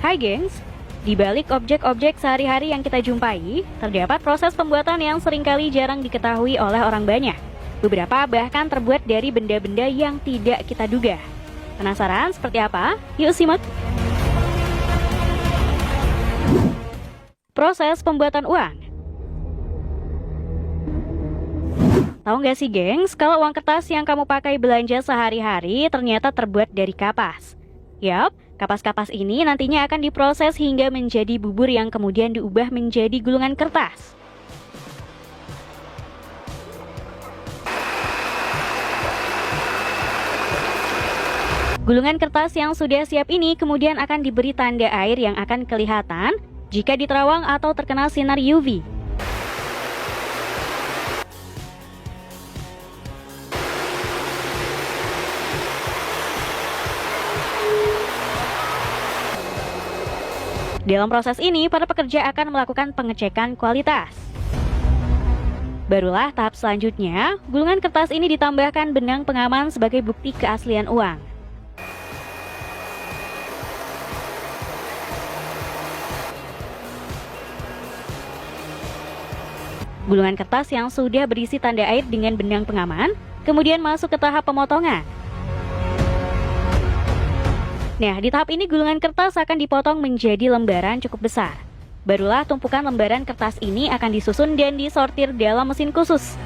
Hai gengs, di balik objek-objek sehari-hari yang kita jumpai, terdapat proses pembuatan yang seringkali jarang diketahui oleh orang banyak. Beberapa bahkan terbuat dari benda-benda yang tidak kita duga. Penasaran seperti apa? Yuk simak! Proses pembuatan uang. Tahu nggak sih gengs, kalau uang kertas yang kamu pakai belanja sehari-hari ternyata terbuat dari kapas. Yap, kapas-kapas ini nantinya akan diproses hingga menjadi bubur yang kemudian diubah menjadi gulungan kertas. Gulungan kertas yang sudah siap ini kemudian akan diberi tanda air yang akan kelihatan jika diterawang atau terkena sinar UV. Dalam proses ini, para pekerja akan melakukan pengecekan kualitas. Barulah tahap selanjutnya, gulungan kertas ini ditambahkan benang pengaman sebagai bukti keaslian uang. Gulungan kertas yang sudah berisi tanda air dengan benang pengaman, kemudian masuk ke tahap pemotongan. Nah, di tahap ini gulungan kertas akan dipotong menjadi lembaran cukup besar. Barulah tumpukan lembaran kertas ini akan disusun dan disortir dalam mesin khusus.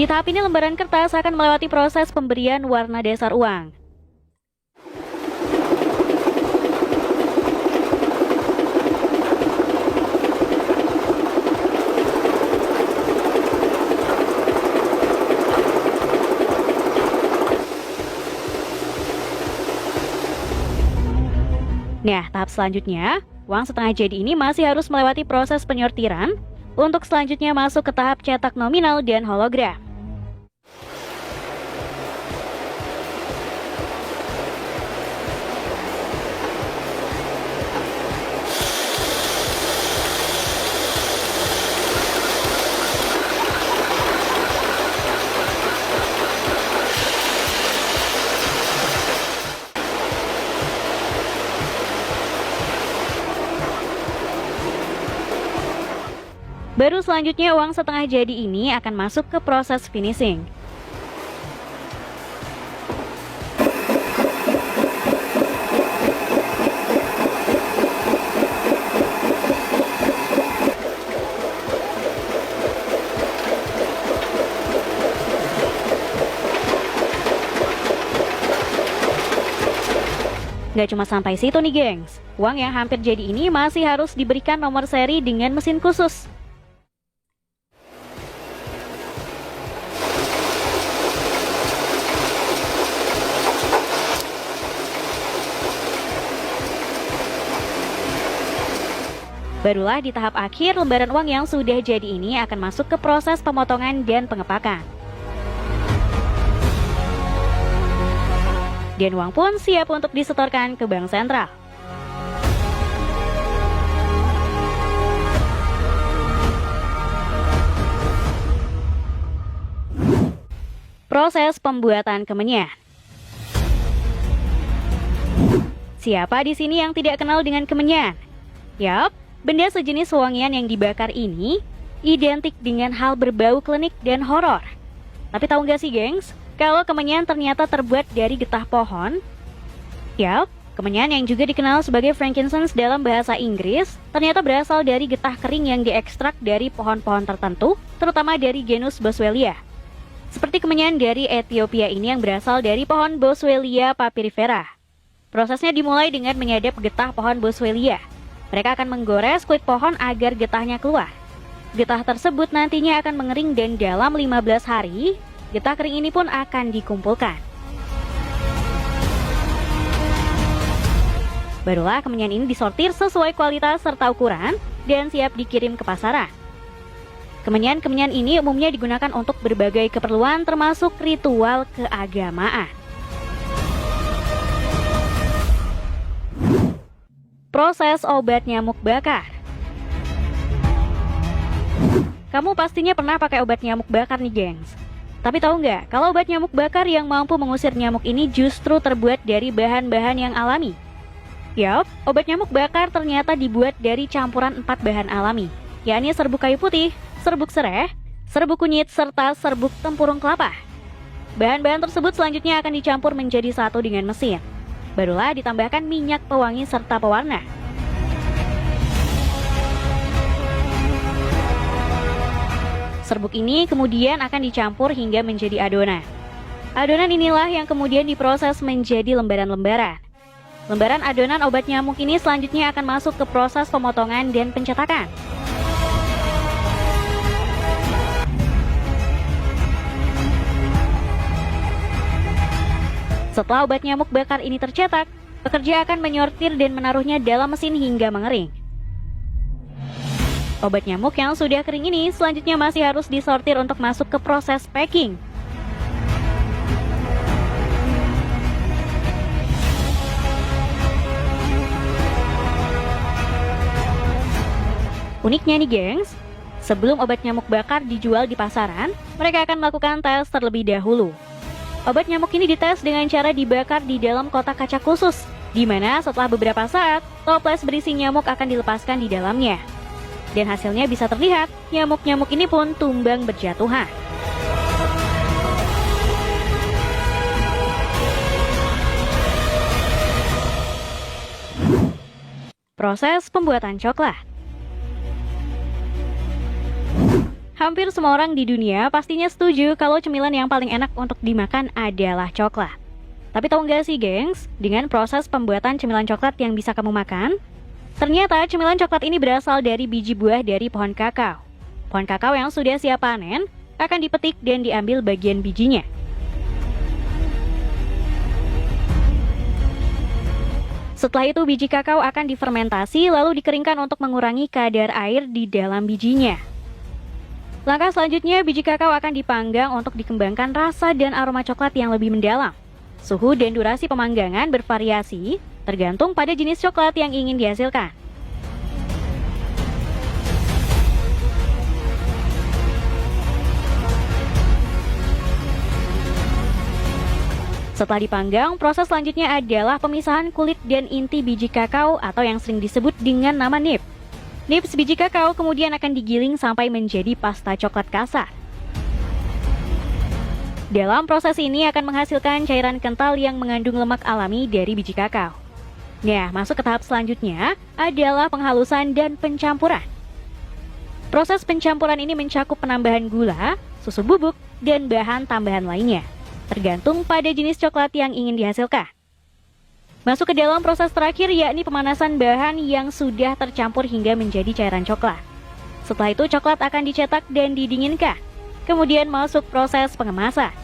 Di tahap ini lembaran kertas akan melewati proses pemberian warna dasar uang. Nah, tahap selanjutnya, uang setengah jadi ini masih harus melewati proses penyortiran untuk selanjutnya masuk ke tahap cetak nominal dan hologram. Baru selanjutnya uang setengah jadi ini akan masuk ke proses finishing. Gak cuma sampai situ nih gengs, uang yang hampir jadi ini masih harus diberikan nomor seri dengan mesin khusus. Barulah di tahap akhir, lembaran uang yang sudah jadi ini akan masuk ke proses pemotongan dan pengepakan. Dan uang pun siap untuk disetorkan ke bank sentral. Proses pembuatan kemenyan. Siapa di sini yang tidak kenal dengan kemenyan? Yap, benda sejenis wangian yang dibakar ini identik dengan hal berbau klinik dan horor. Tapi tahu nggak sih gengs, kalau kemenyan ternyata terbuat dari getah pohon? Yap, kemenyan yang juga dikenal sebagai frankincense dalam bahasa Inggris, ternyata berasal dari getah kering yang diekstrak dari pohon-pohon tertentu, terutama dari genus Boswellia. Seperti kemenyan dari Ethiopia ini yang berasal dari pohon Boswellia papyrifera. Prosesnya dimulai dengan menyadap getah pohon Boswellia. Mereka akan menggores kulit pohon agar getahnya keluar. Getah tersebut nantinya akan mengering dan dalam 15 hari, getah kering ini pun akan dikumpulkan. Barulah kemenyan ini disortir sesuai kualitas serta ukuran dan siap dikirim ke pasaran. Kemenyan-kemenyan ini umumnya digunakan untuk berbagai keperluan termasuk ritual keagamaan. Proses obat nyamuk bakar. Kamu pastinya pernah pakai obat nyamuk bakar nih, gengs. Tapi tahu nggak, kalau obat nyamuk bakar yang mampu mengusir nyamuk ini justru terbuat dari bahan-bahan yang alami. Yap, obat nyamuk bakar ternyata dibuat dari campuran 4 bahan alami, yakni serbuk kayu putih, serbuk sereh, serbuk kunyit, serta serbuk tempurung kelapa. Bahan-bahan tersebut selanjutnya akan dicampur menjadi satu dengan mesin. Barulah ditambahkan minyak pewangi serta pewarna. Serbuk ini kemudian akan dicampur hingga menjadi adonan. Adonan inilah yang kemudian diproses menjadi lembaran-lembaran. Lembaran adonan obat nyamuk ini selanjutnya akan masuk ke proses pemotongan dan pencetakan. Setelah obat nyamuk bakar ini tercetak, pekerja akan menyortir dan menaruhnya dalam mesin hingga mengering. Obat nyamuk yang sudah kering ini selanjutnya masih harus disortir untuk masuk ke proses packing. Uniknya nih gengs, sebelum obat nyamuk bakar dijual di pasaran, mereka akan melakukan tes terlebih dahulu. Obat nyamuk ini dites dengan cara dibakar di dalam kotak kaca khusus, di mana setelah beberapa saat, toples berisi nyamuk akan dilepaskan di dalamnya. Dan hasilnya bisa terlihat, nyamuk-nyamuk ini pun tumbang berjatuhan. Proses pembuatan coklat. Hampir semua orang di dunia pastinya setuju kalau cemilan yang paling enak untuk dimakan adalah coklat. Tapi tahu nggak sih gengs, dengan proses pembuatan cemilan coklat yang bisa kamu makan? Ternyata cemilan coklat ini berasal dari biji buah dari pohon kakao. Pohon kakao yang sudah siap panen akan dipetik dan diambil bagian bijinya. Setelah itu biji kakao akan difermentasi lalu dikeringkan untuk mengurangi kadar air di dalam bijinya. Langkah selanjutnya, biji kakao akan dipanggang untuk dikembangkan rasa dan aroma coklat yang lebih mendalam. Suhu dan durasi pemanggangan bervariasi, tergantung pada jenis coklat yang ingin dihasilkan. Setelah dipanggang, proses selanjutnya adalah pemisahan kulit dan inti biji kakao atau yang sering disebut dengan nama nib. Nips biji kakao kemudian akan digiling sampai menjadi pasta coklat kasar. Dalam proses ini akan menghasilkan cairan kental yang mengandung lemak alami dari biji kakao. Nah, masuk ke tahap selanjutnya adalah penghalusan dan pencampuran. Proses pencampuran ini mencakup penambahan gula, susu bubuk, dan bahan tambahan lainnya, tergantung pada jenis coklat yang ingin dihasilkan. Masuk ke dalam proses terakhir yakni pemanasan bahan yang sudah tercampur hingga menjadi cairan coklat. Setelah itu coklat akan dicetak dan didinginkan. Kemudian masuk proses pengemasan.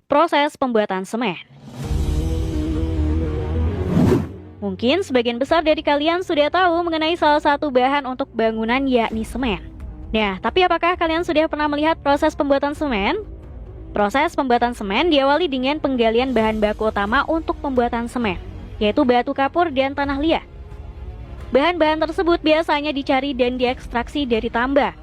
Proses pembuatan semen. Mungkin sebagian besar dari kalian sudah tahu mengenai salah satu bahan untuk bangunan yakni semen. Nah, tapi apakah kalian sudah pernah melihat proses pembuatan semen? Proses pembuatan semen diawali dengan penggalian bahan baku utama untuk pembuatan semen, yaitu batu kapur dan tanah liat. Bahan-bahan tersebut biasanya dicari dan diekstraksi dari tambang.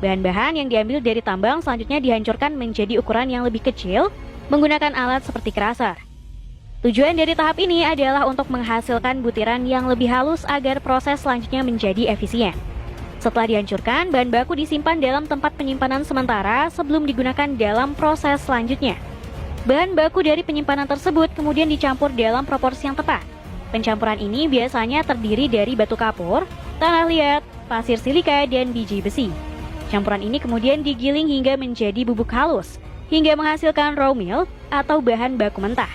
Bahan-bahan yang diambil dari tambang selanjutnya dihancurkan menjadi ukuran yang lebih kecil menggunakan alat seperti crusher. Tujuan dari tahap ini adalah untuk menghasilkan butiran yang lebih halus agar proses selanjutnya menjadi efisien. Setelah dihancurkan, bahan baku disimpan dalam tempat penyimpanan sementara sebelum digunakan dalam proses selanjutnya. Bahan baku dari penyimpanan tersebut kemudian dicampur dalam proporsi yang tepat. Pencampuran ini biasanya terdiri dari batu kapur, tanah liat, pasir silika, dan biji besi. Campuran ini kemudian digiling hingga menjadi bubuk halus, hingga menghasilkan raw milk atau bahan baku mentah.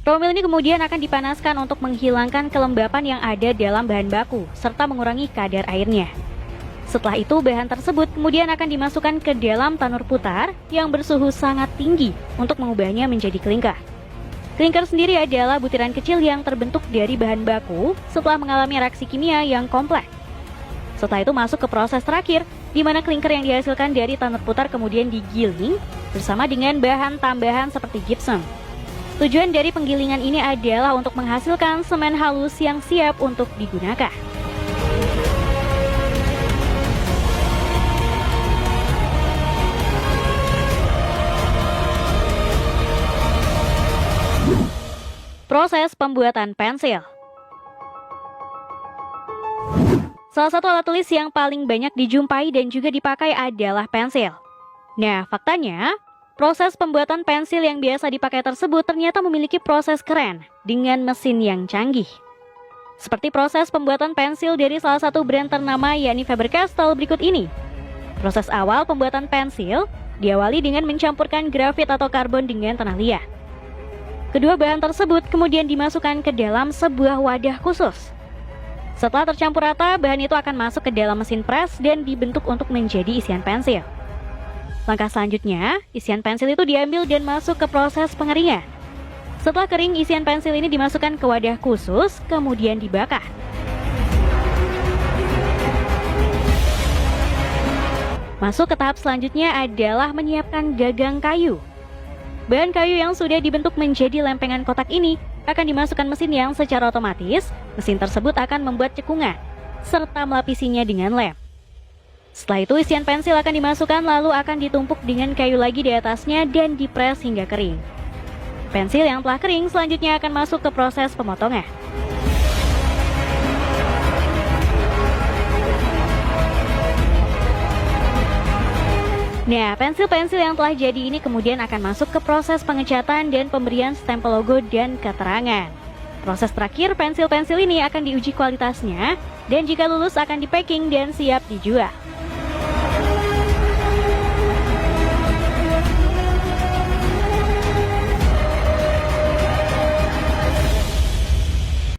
Raw milk ini kemudian akan dipanaskan untuk menghilangkan kelembapan yang ada dalam bahan baku, serta mengurangi kadar airnya. Setelah itu, bahan tersebut kemudian akan dimasukkan ke dalam tanur putar yang bersuhu sangat tinggi untuk mengubahnya menjadi klinker. Klinker sendiri adalah butiran kecil yang terbentuk dari bahan baku setelah mengalami reaksi kimia yang kompleks. Setelah itu masuk ke proses terakhir, di mana klinker yang dihasilkan dari tanur putar kemudian digiling bersama dengan bahan tambahan seperti gypsum. Tujuan dari penggilingan ini adalah untuk menghasilkan semen halus yang siap untuk digunakan. Proses pembuatan pensil. Salah satu alat tulis yang paling banyak dijumpai dan juga dipakai adalah pensil. Nah, faktanya, proses pembuatan pensil yang biasa dipakai tersebut ternyata memiliki proses keren dengan mesin yang canggih. Seperti proses pembuatan pensil dari salah satu brand ternama yakni Faber-Castell berikut ini. Proses awal pembuatan pensil diawali dengan mencampurkan grafit atau karbon dengan tanah liat. Kedua bahan tersebut kemudian dimasukkan ke dalam sebuah wadah khusus. Setelah tercampur rata, bahan itu akan masuk ke dalam mesin pres dan dibentuk untuk menjadi isian pensil. Langkah selanjutnya, isian pensil itu diambil dan masuk ke proses pengeringan. Setelah kering, isian pensil ini dimasukkan ke wadah khusus, kemudian dibakar. Masuk ke tahap selanjutnya adalah menyiapkan gagang kayu. Bahan kayu yang sudah dibentuk menjadi lempengan kotak ini akan dimasukkan mesin yang secara otomatis, mesin tersebut akan membuat cekungan, serta melapisinya dengan lem. Setelah itu isian pensil akan dimasukkan lalu akan ditumpuk dengan kayu lagi di atasnya dan dipres hingga kering. Pensil yang telah kering selanjutnya akan masuk ke proses pemotongan. Nah, pensil-pensil yang telah jadi ini kemudian akan masuk ke proses pengecatan dan pemberian stempel logo dan keterangan. Proses terakhir, pensil-pensil ini akan diuji kualitasnya dan jika lulus akan di-packing dan siap dijual.